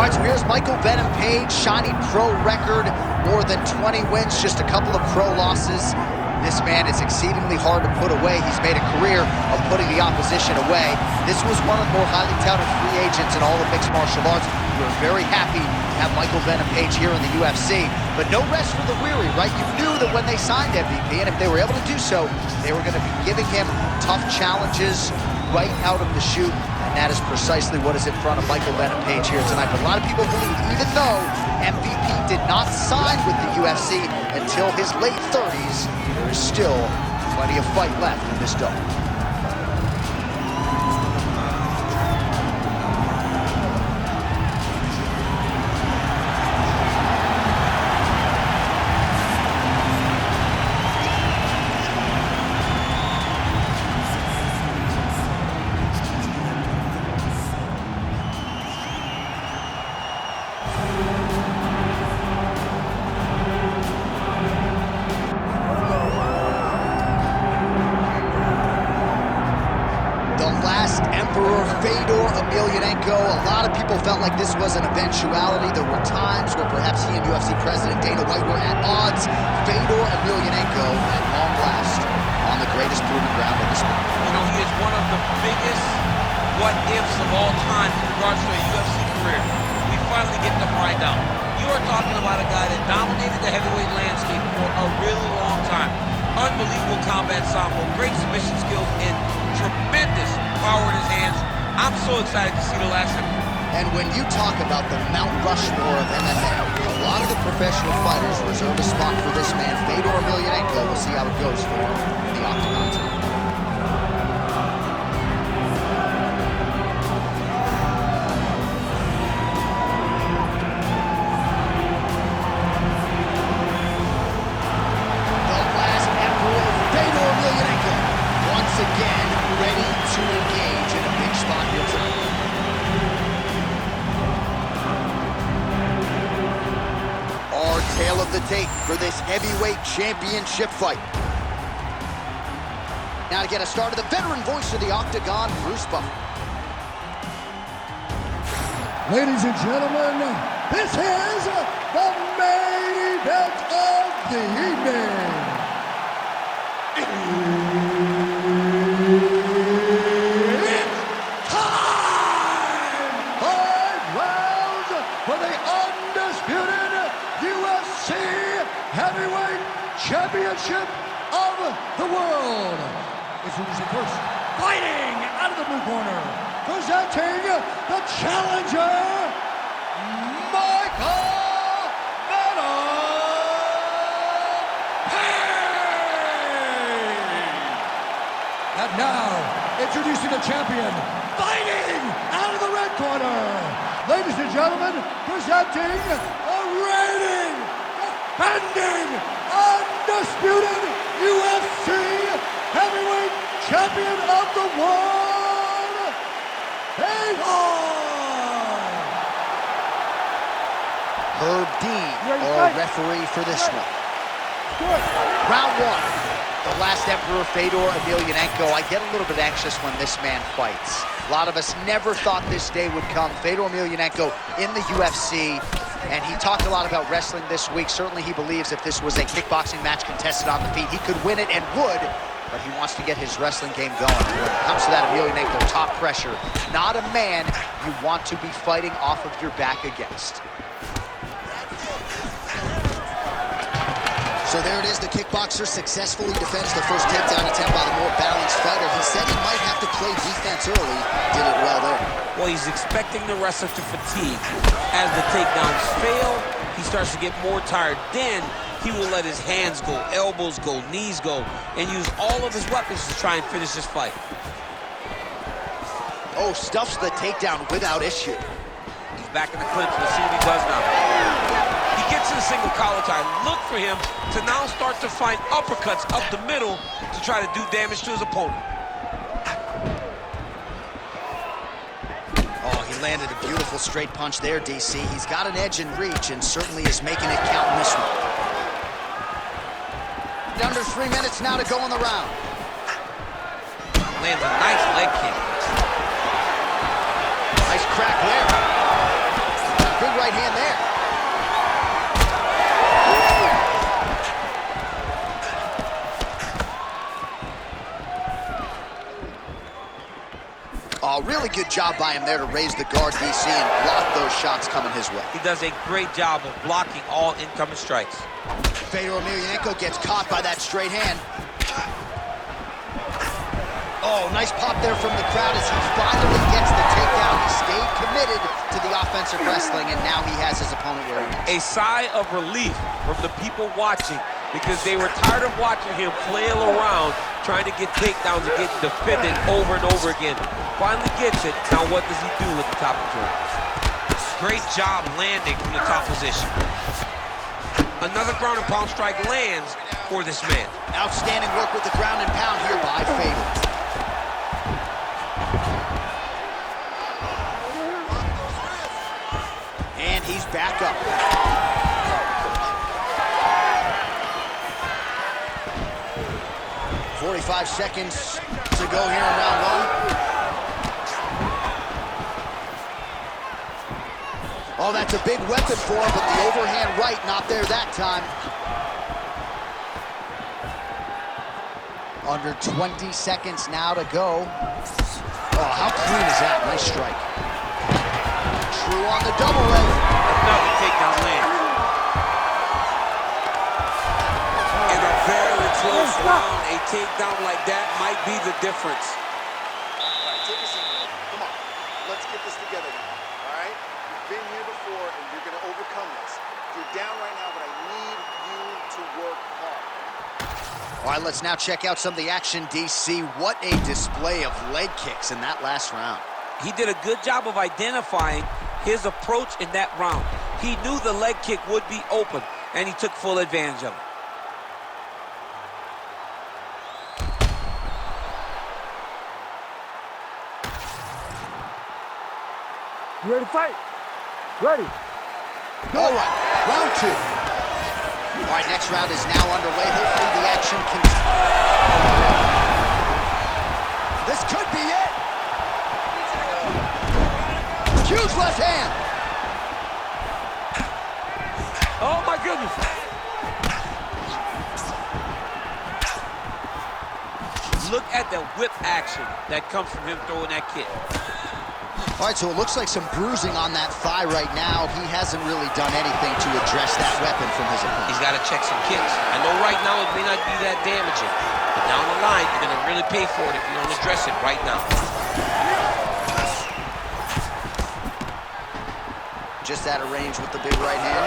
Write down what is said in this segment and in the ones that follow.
All right, so here's Michael Venom Page, shiny pro record, more than 20 wins, just a couple of pro losses. This man is exceedingly hard to put away. He's made a career of putting the opposition away. This was one of the more highly touted free agents in all of mixed martial arts. We were very happy to have Michael Venom Page here in the UFC, but no rest for the weary, right? You knew that when they signed MVP, and if they were able to do so, they were going to be giving him tough challenges right out of the chute, and that is precisely what is in front of Michael Venom Page here tonight. But a lot of people believe, even though MVP did not sign with the UFC until his late 30s, there is still plenty of fight left in this dog. Fedor Emelianenko. A lot of people felt like this was an eventuality. There were times where perhaps he and UFC President Dana White were at odds. Fedor Emelianenko, at long last, on the greatest proving ground in the sport. You know, he is one of the biggest what-ifs of all time in regards to a UFC career. We finally get to find out. You are talking about a guy that dominated the heavyweight landscape for a really long time. Unbelievable combat sambo, great submission skills, and tremendous power in his hands. I'm so excited to see the last of him. And when you talk about the Mount Rushmore of MMA, a lot of the professional fighters reserve a spot for this man, Fedor Emelianenko. We'll see how it goes for him in the octagon tonight. The last emperor, Fedor Emelianenko, once again ready to engage in a big spot here tonight. Our tale of the tape for this heavyweight championship fight. Now to get us started, the veteran voice of the octagon, Bruce Buffer. Ladies and gentlemen, this is the main event of the evening. For the undisputed UFC Heavyweight Championship of the world. Introducing first, fighting out of the blue corner, presenting the challenger, Michael Venom Page. And now, introducing the champion, fighting out of the red corner. Ladies and gentlemen, presenting the reigning, defending, undisputed UFC Heavyweight Champion of the world, Fedor! Herb Dean, our referee for this one. Round one. The last emperor, Fedor Emelianenko. I get a little bit anxious when this man fights. A lot of us never thought this day would come. Fedor Emelianenko in the UFC, and he talked a lot about wrestling this week. Certainly he believes if this was a kickboxing match contested on the feet, he could win it and would, but he wants to get his wrestling game going. When it comes to that, Emelianenko, top pressure. Not a man you want to be fighting off of your back against. So there it is, the kickboxer successfully defends the first takedown attempt by the more balanced fighter. He said he might have to play defense early, did it well there. Well, he's expecting the wrestler to fatigue. As the takedowns fail, he starts to get more tired. Then he will let his hands go, elbows go, knees go, and use all of his weapons to try and finish this fight. Oh, stuffs the takedown without issue. He's back in the clinch. Let's see what he does now. He gets to the single collar tie. Look for him to now start to find uppercuts up the middle to try to do damage to his opponent. Oh, he landed a beautiful straight punch there, DC. He's got an edge in reach and certainly is making it count in this one. Under 3 minutes now to go in the round. Lands a nice leg kick. Nice crack there. right hand there. Oh, really good job by him there to raise the guard, DC, and block those shots coming his way. He does a great job of blocking all incoming strikes. Fedor Emelianenko gets caught by that straight hand. Oh, nice pop there from the crowd as he finally gets the takedown. He stayed committed to the offensive wrestling, and now he has his opponent where he A is. sigh of relief from the people watching because they were tired of watching him flail around trying to get takedowns and get defended over and over again. Finally gets it. Now what does he do with the top control? Great job landing from the top position. Another ground and pound strike lands for this man. Outstanding work with the ground and pound here by Fedor. And he's back up. "45 seconds to go here in round one." Oh, that's a big weapon for him, but the overhand right not there that time. Under 20 seconds now to go. Oh, how clean is that? Nice strike. True on the double leg. Another takedown land. In a very close round, a takedown like that might be the difference. All right, take a seat. Come on. Let's get this together now. All right? You've been here before, and you're going to overcome this. You're down right now, but I need you to work hard. All right, let's now check out some of the action, DC. What a display of leg kicks in that last round. He did a good job of identifying his approach in that round. He knew the leg kick would be open, and he took full advantage of it. You ready to fight? Ready. All right, round two. All right, next round is now underway. Hopefully the action continues. This could be it. Huge left hand. Oh, my goodness. Look at the whip action that comes from him throwing that kick. All right, so it looks like some bruising on that thigh right now. He hasn't really done anything to address that weapon from his opponent. He's got to check some kicks. I know right now it may not be that damaging, but down the line, you're going to really pay for it if you don't address it right now. Just out of range with the big right hand.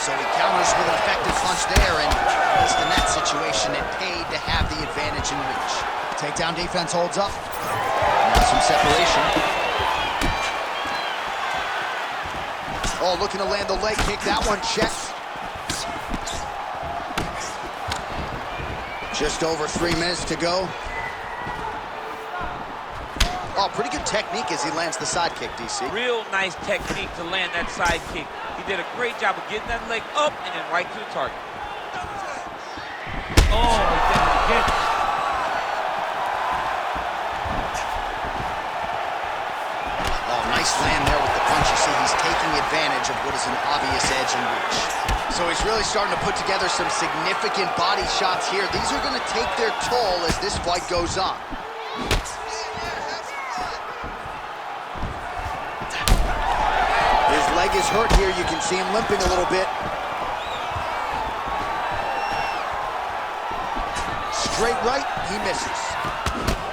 So he counters with an effective punch there, and at least in that situation, it paid to have the advantage in reach. Takedown defense holds up. Now some separation. Oh, looking to land the leg kick. That one checked. Just over 3 minutes to go. Oh, pretty good technique as he lands the side kick, DC. Real nice technique to land that side kick. He did a great job of getting that leg up and then right to the target. Oh, he did it again. Oh, nice land there with the punch. You see, he's taking advantage of what is an obvious edge in reach. So he's really starting to put together some significant body shots here. These are going to take their toll as this fight goes on. His leg is hurt here. You can see him limping a little bit. Straight right, he misses.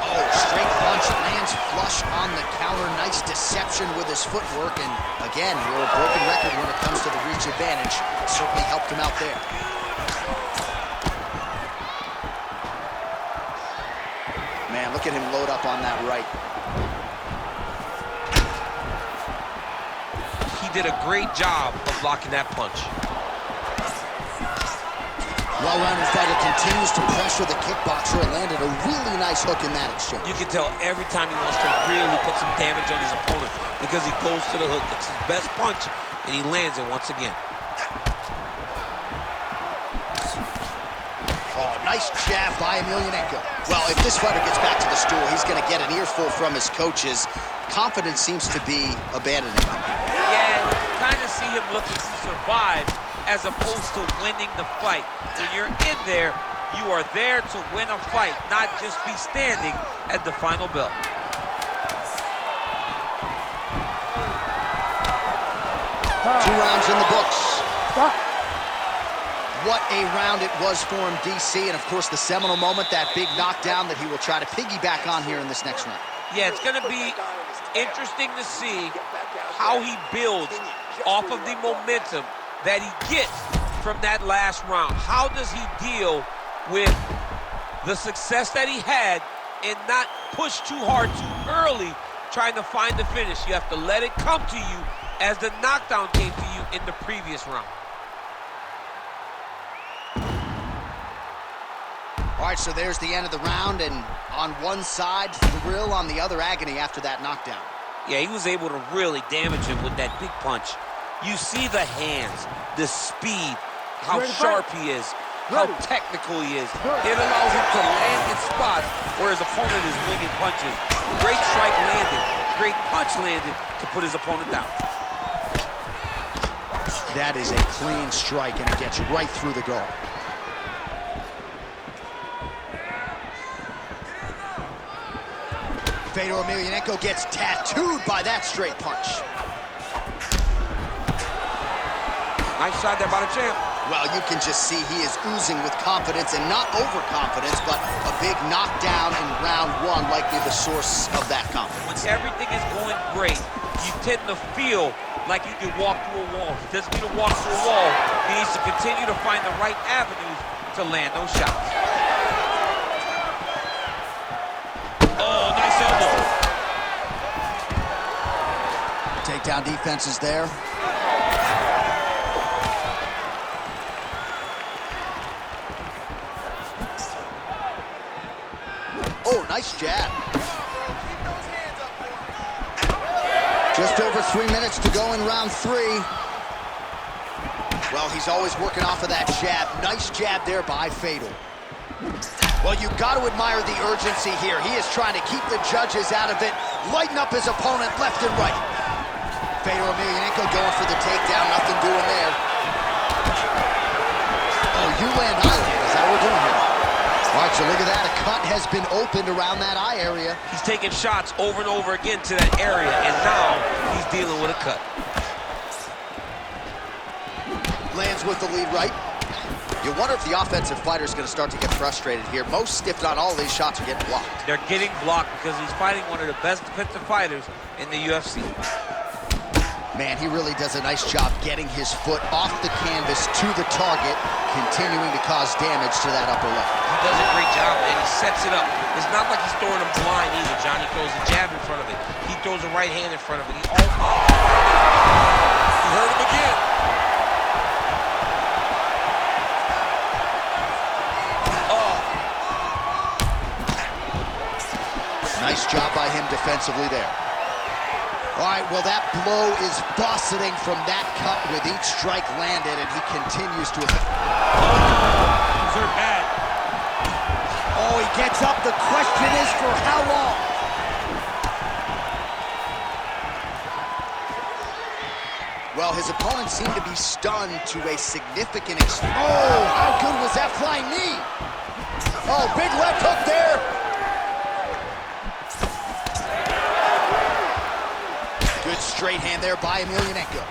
Oh, straight punch lands flush on the counter. Nice deception with his footwork. And again, we're a broken record when it comes to the reach advantage. Certainly helped him out there. Man, look at him load up on that right. He did a great job of blocking that punch. Well-rounded fighter continues to pressure the kickboxer and landed a really nice hook in that exchange. You can tell every time he wants to really put some damage on his opponent because he goes to the hook. It's his best punch, and he lands it once again. Oh, nice jab by Emelianenko. Well, if this fighter gets back to the stool, he's going to get an earful from his coaches. Confidence seems to be abandoning him. Yeah, kind of see him looking to survive as opposed to winning the fight. When you're in there, you are there to win a fight, not just be standing at the final bell. Two rounds in the books. Stop. What a round it was for him, DC, and of course the seminal moment, that big knockdown that he will try to piggyback on here in this next round. Yeah, it's going to be interesting to see how he builds off of the momentum that he gets from that last round. How does he deal with the success that he had and not push too hard too early trying to find the finish? You have to let it come to you as the knockdown came to you in the previous round. All right, so there's the end of the round, and on one side, thrill, on the other, agony after that knockdown. Yeah, he was able to really damage him with that big punch. You see the hands, the speed, how sharp he is, how technical he is. It allows him to land in spots where his opponent is winging punches. Great strike landed, great punch landed to put his opponent down. That is a clean strike, and it gets right through the guard. Fedor Emelianenko gets tattooed by that straight punch. Nice shot there by the champ. Well, you can just see he is oozing with confidence, and not overconfidence, but a big knockdown in round one, likely the source of that confidence. When everything is going great, you tend to feel like you can walk through a wall. He doesn't need to walk through a wall. He needs to continue to find the right avenues to land those shots. Oh, nice elbow. Takedown defense is there. Oh, nice jab. Just over 3 minutes to go in round three. Well, he's always working off of that jab. Nice jab there by Fedor. Well, you got to admire the urgency here. He is trying to keep the judges out of it, lighten up his opponent left and right. Fedor Emelianenko going for the takedown, nothing doing there. Oh, you land, I land. Is that what we're doing here? All right, so look at that. A cut has been opened around that eye area. He's taking shots over and over again to that area, and now he's dealing with a cut. Lands with the lead right. You wonder if the offensive fighter is going to start to get frustrated here. Most, if not all, of these shots are getting blocked. They're getting blocked because he's fighting one of the best defensive fighters in the UFC. Man, he really does a nice job getting his foot off the canvas to the target, continuing to cause damage to that upper lip. He does a great job, and he sets it up. It's not like he's throwing him blind either, John. He throws a jab in front of it. He throws a right hand in front of it. He hurt him again. Oh. Nice job by him defensively there. All right, well, that blow is buffeting from that cut with each strike landed, and he continues to... These are bad. Oh, he gets up. The question is for how long? Well, his opponent seemed to be stunned to a significant extent. Oh, how good was that flying knee? Oh, big left hook there. Good straight hand there by Emelianenko.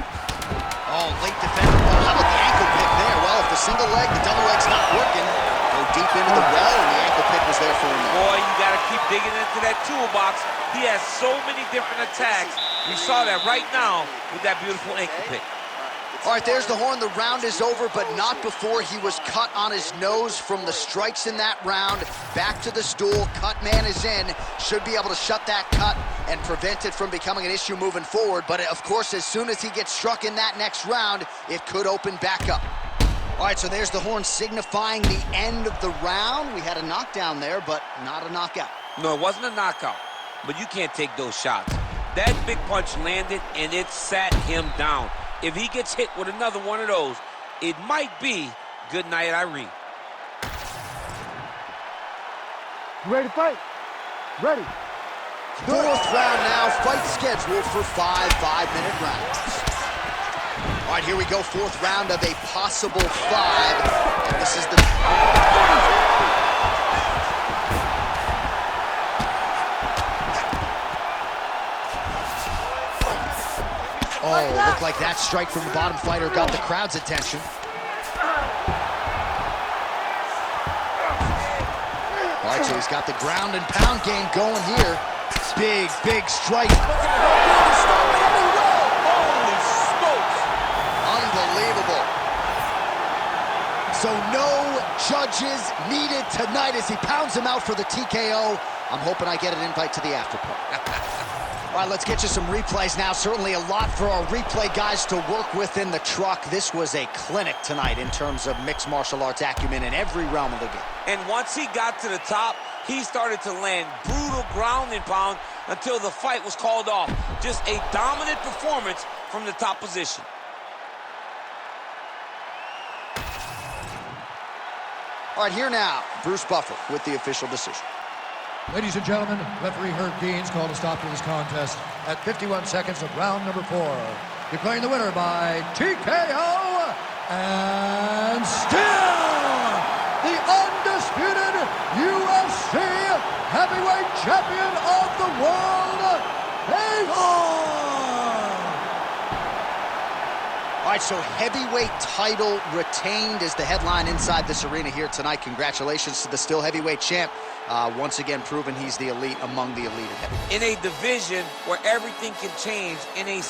Oh, late defense. Well, how about the ankle pick there? Well, if the single leg, the double leg's not working, go deep into the well, and the ankle pick was there for him. Boy, you got to keep digging into that toolbox. He has so many different attacks. We saw that right now with that beautiful ankle pick. All right, there's the horn. The round is over, but not before he was cut on his nose from the strikes in that round. Back to the stool. Cut man is in. Should be able to shut that cut and prevent it from becoming an issue moving forward. But, of course, as soon as he gets struck in that next round, it could open back up. All right, so there's the horn signifying the end of the round. We had a knockdown there, but not a knockout. No, it wasn't a knockout, but you can't take those shots. That big punch landed, and it sat him down. If he gets hit with another one of those, it might be good night, Irene. You ready to fight? Ready. Fourth round now. Fight scheduled for 5 5-minute rounds. All right, here we go, fourth round of a possible 5. And this is the... Oh, looked like that strike from the bottom fighter got the crowd's attention. All right, so he's got the ground and pound game going here. Big, big strike. Holy smokes! Unbelievable. So no judges needed tonight as he pounds him out for the TKO. I'm hoping I get an invite to the after party. All right, let's get you some replays now. Certainly a lot for our replay guys to work with in the truck. This was a clinic tonight in terms of mixed martial arts acumen in every realm of the game. And once he got to the top, he started to land brutal ground and pound until the fight was called off. Just a dominant performance from the top position. All right, here now, Bruce Buffer with the official decision. Ladies and gentlemen, referee Herb Deans called a stop to this contest at 51 seconds of round number 4. Declaring the winner by TKO, and still the undisputed UFC heavyweight champion of the world, Fedor! All right, so heavyweight title retained is the headline inside this arena here tonight. Congratulations to the still heavyweight champ. Once again, proven he's the elite among the elite heavyweights. In a division where everything can change in a